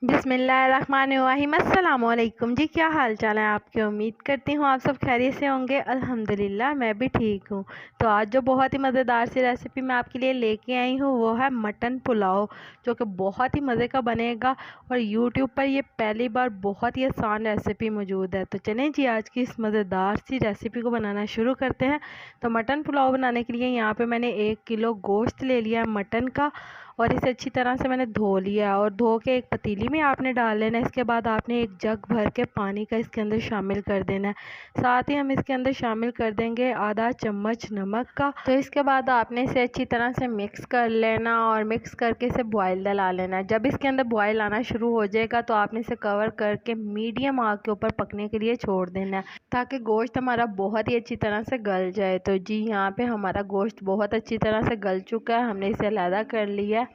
बिस्मिल्लाहिर्रहमानिर्रहीम। अस्सलामुअलैकुम जी, क्या हाल चाल है आपके। उम्मीद करती हूँ आप सब खैरियत से होंगे। अल्हम्दुलिल्लाह मैं भी ठीक हूँ। तो आज जो बहुत ही मज़ेदार सी रेसिपी मैं आपके लिए लेके आई हूँ वो है मटन पुलाव, जो कि बहुत ही मज़े का बनेगा। और यूट्यूब पर ये पहली बार बहुत ही आसान रेसिपी मौजूद है। तो चलें जी, आज की इस मज़ेदार सी रेसिपी को बनाना शुरू करते हैं। तो मटन पुलाव बनाने के लिए यहाँ पर मैंने 1 किलो गोश्त ले लिया है मटन का, और इसे अच्छी तरह से मैंने धो लिया और धो के एक पतीली में आपने डाल लेना है। इसके बाद आपने एक जग भर के पानी का इसके अंदर शामिल कर देना है। साथ ही हम इसके अंदर शामिल कर देंगे आधा चम्मच नमक का। तो इसके बाद आपने इसे अच्छी तरह से मिक्स कर लेना और मिक्स करके इसे बॉयल दिला लेना है। जब इसके अंदर बॉयल आना शुरू हो जाएगा तो आपने इसे कवर करके मीडियम आग के ऊपर पकने के लिए छोड़ देना है, ताकि गोश्त हमारा बहुत ही अच्छी तरह से गल जाए। तो जी यहाँ पे हमारा गोश्त बहुत अच्छी तरह से गल चुका है, हमने इसे अलहदा कर लिया है।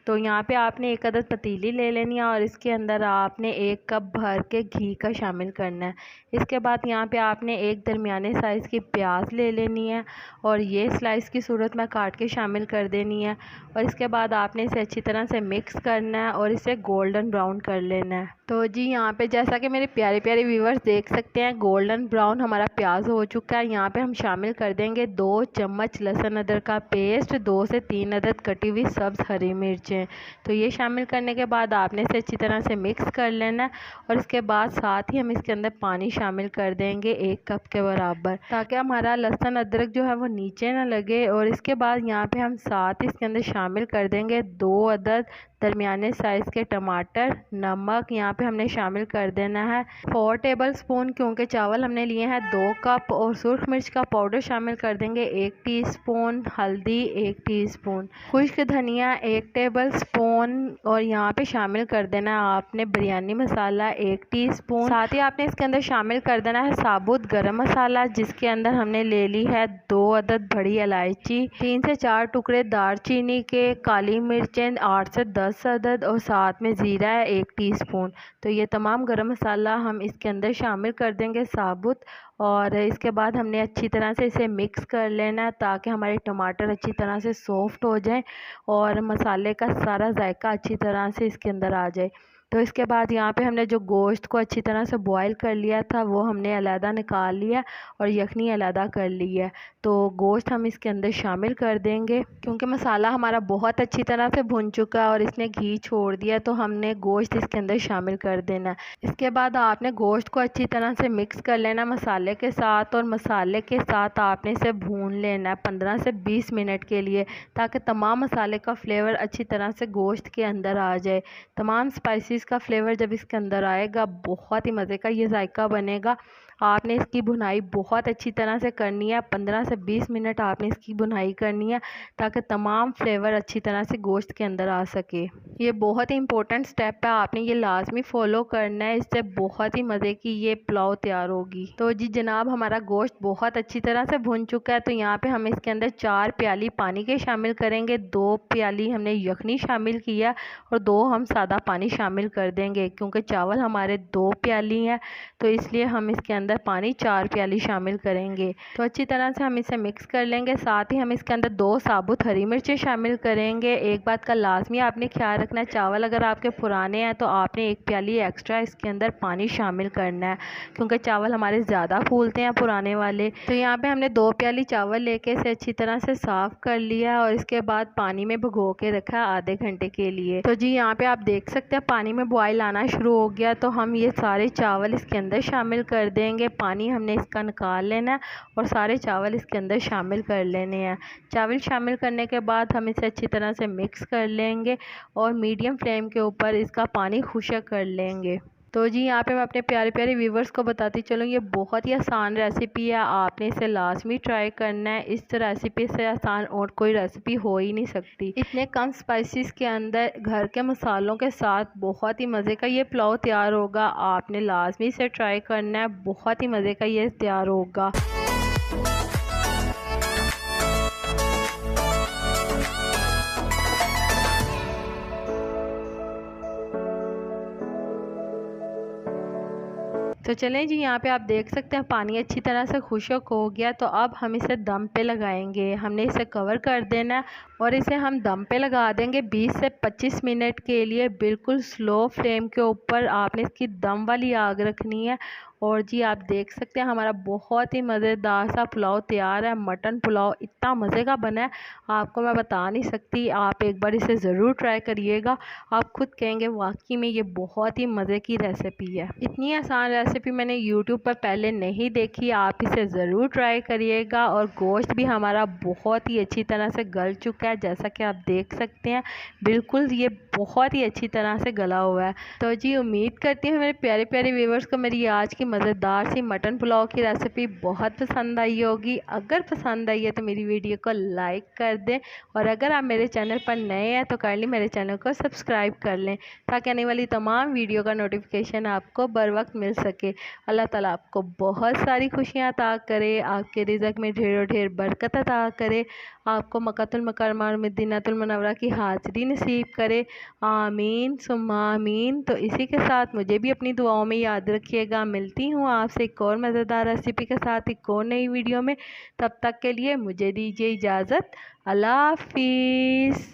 तो यहाँ पे आपने एक अदद पतीली ले लेनी है और इसके अंदर आपने 1 कप भर के घी का शामिल करना है। इसके बाद यहाँ पे आपने एक दरमियाने साइज़ की प्याज ले लेनी है और ये स्लाइस की सूरत में काट के शामिल कर देनी है। और इसके बाद आपने इसे अच्छी तरह से मिक्स करना है और इसे गोल्डन ब्राउन कर लेना है। तो जी यहाँ पे जैसा कि मेरे प्यारे प्यारे व्यूवर्स देख सकते हैं, गोल्डन ब्राउन हमारा प्याज हो चुका है। यहाँ पे हम शामिल कर देंगे 2 चम्मच लहसुन अदरक का पेस्ट, 2 से 3 अदद कटी हुई सब्ज़ हरी मिर्चें। तो ये शामिल करने के बाद आपने इसे अच्छी तरह से मिक्स कर लेना है। और इसके बाद साथ ही हम इसके अंदर पानी शामिल कर देंगे 1 कप के बराबर, ताकि हमारा लहसुन अदरक जो है वो नीचे ना लगे। और इसके बाद यहाँ पे हम साथ ही इसके अंदर शामिल कर देंगे 2 अदद दरमियाने साइज़ के टमाटर। नमक यहाँ पे हमने शामिल कर देना है 4 टेबल स्पून, क्योंकि चावल हमने लिए हैं 2 कप। और सुर्ख मिर्च का पाउडर शामिल कर देंगे 1 टीस्पून, हल्दी 1 टीस्पून, खुश्क धनिया 1 टेबल स्पून। और यहाँ पे शामिल कर देना है आपने बिरयानी मसाला 1 टीस्पून। साथ ही आपने इसके अंदर शामिल कर देना है साबुत गरम मसाला, जिसके अंदर हमने ले ली है 2 अदद बड़ी इलायची, 3 से 4 टुकड़े दालचीनी के, काली मिर्चें 8 से 10 अदद, और साथ में ज़ीरा है 1 टीस्पून। तो ये तमाम गरम मसाला हम इसके अंदर शामिल कर देंगे साबुत। और इसके बाद हमने अच्छी तरह से इसे मिक्स कर लेना है, ताकि हमारे टमाटर अच्छी तरह से सॉफ्ट हो जाए और मसाले का सारा जायका अच्छी तरह से इसके अंदर आ जाए। तो इसके बाद यहाँ पे हमने जो गोश्त को अच्छी तरह से बॉईल कर लिया था वो हमने अलहदा निकाल लिया और यखनी अलहदा कर ली है। तो गोश्त हम इसके अंदर शामिल कर देंगे, क्योंकि मसाला हमारा बहुत अच्छी तरह से भुन चुका है और इसने घी छोड़ दिया, तो हमने गोश्त इसके अंदर शामिल कर देना। इसके बाद आपने गोश्त को अच्छी तरह से मिक्स कर लेना मसाले के साथ, और मसाले के साथ आपने इसे भून लेना है 15 से 20 मिनट के लिए, ताकि तमाम मसाले का फ्लेवर अच्छी तरह से गोश्त के अंदर आ जाए। तमाम स्पाइसेस का फ्लेवर जब इसके अंदर आएगा बहुत ही मज़े का ये जायका बनेगा। आपने इसकी भुनाई बहुत अच्छी तरह से करनी है, 15 से 20 मिनट आपने इसकी भुनाई करनी है, ताकि तमाम फ्लेवर अच्छी तरह से गोश्त के अंदर आ सके। ये बहुत ही इंपॉर्टेंट स्टेप है, आपने ये लाजमी फ़ॉलो करना है, इससे बहुत ही मज़े की ये पुलाव तैयार होगी। तो जी जनाब, हमारा गोश्त बहुत अच्छी तरह से भुन चुका है। तो यहाँ पे हम इसके अंदर 4 प्याली पानी के शामिल करेंगे, 2 प्याली हमने यखनी शामिल किया और 2 हम सादा पानी शामिल कर देंगे, क्योंकि चावल हमारे 2 प्याली हैं, तो इसलिए हम इसके अंदर पानी 4 प्याली शामिल करेंगे। तो अच्छी तरह से हम इसे मिक्स कर लेंगे। साथ ही हम इसके अंदर 2 साबुत हरी मिर्चें शामिल करेंगे। एक बात का लाजमी आपने ख्याल रखना है, चावल अगर आपके पुराने हैं तो आपने 1 प्याली एक्स्ट्रा इसके अंदर पानी शामिल करना है, क्योंकि चावल हमारे ज़्यादा फूलते हैं पुराने वाले। तो यहाँ पे हमने 2 प्याली चावल लेके इसे अच्छी तरह से साफ़ कर लिया और इसके बाद पानी में भिगो के रखा आधे घंटे के लिए। तो जी यहाँ पे आप देख सकते हैं पानी में बॉयल आना शुरू हो गया, तो हम ये सारे चावल इसके अंदर शामिल कर देंगे। पानी हमने इसका निकाल लेना है और सारे चावल इसके अंदर शामिल कर लेने हैं। चावल शामिल करने के बाद हम इसे अच्छी तरह से मिक्स कर लेंगे और मीडियम फ्लेम के ऊपर इसका पानी खुश्क कर लेंगे। तो जी यहाँ पे मैं अपने प्यारे प्यारे व्यूवर्स को बताती चलूँ, ये बहुत ही आसान रेसिपी है, आपने इसे लाजमी ट्राई करना है। इस रेसिपी से आसान और कोई रेसिपी हो ही नहीं सकती। इतने कम स्पाइसेस के अंदर घर के मसालों के साथ बहुत ही मज़े का ये पुलाव तैयार होगा। आपने लाजमी इसे ट्राई करना है, बहुत ही मज़े का ये तैयार होगा। तो चलें जी, यहाँ पे आप देख सकते हैं पानी अच्छी तरह से खुश्क हो गया। तो अब हम इसे दम पे लगाएंगे। हमने इसे कवर कर देना है और इसे हम दम पे लगा देंगे 20 से 25 मिनट के लिए। बिल्कुल स्लो फ्लेम के ऊपर आपने इसकी दम वाली आग रखनी है। और जी आप देख सकते हैं हमारा बहुत ही मज़ेदार सा पुलाव तैयार है। मटन पुलाव इतना मज़े का बना है, आपको मैं बता नहीं सकती। आप एक बार इसे ज़रूर ट्राई करिएगा, आप खुद कहेंगे वाकई में ये बहुत ही मज़े की रेसिपी है। इतनी आसान रेसिपी मैंने यूट्यूब पर पहले नहीं देखी, आप इसे ज़रूर ट्राई करिएगा। और गोश्त भी हमारा बहुत ही अच्छी तरह से गल चुका है, जैसा कि आप देख सकते हैं। बिल्कुल ये बहुत ही अच्छी तरह से गला हुआ है। तो जी उम्मीद करती हूँ मेरे प्यारे प्यारे व्यूवर्स को मेरी आज की मज़ेदार सी मटन पुलाव की रेसिपी बहुत पसंद आई होगी। अगर पसंद आई है तो मेरी वीडियो को लाइक कर दें, और अगर आप मेरे चैनल पर नए हैं तो काइंडली मेरे चैनल को सब्सक्राइब कर लें, ताकि आने वाली तमाम वीडियो का नोटिफिकेशन आपको बर वक्त मिल सके। अल्लाह ताला आपको बहुत सारी खुशियाँ अता करे, आपके रिज़्क़ में ढेरों ढेर बरकत अता करे, आपको मक्कातुल मुकर्रमा और मदीनातुल मुनव्वरा की हाज़िरी नसीब करे। आमीन सुम्मा आमीन। तो इसी के साथ मुझे भी अपनी दुआओं में याद रखिएगा। मिलती हूँ आपसे एक और मज़ेदार रेसिपी के साथ एक और नई वीडियो में। तब तक के लिए मुझे दीजिए इजाज़त। अल्लाह हाफिज़।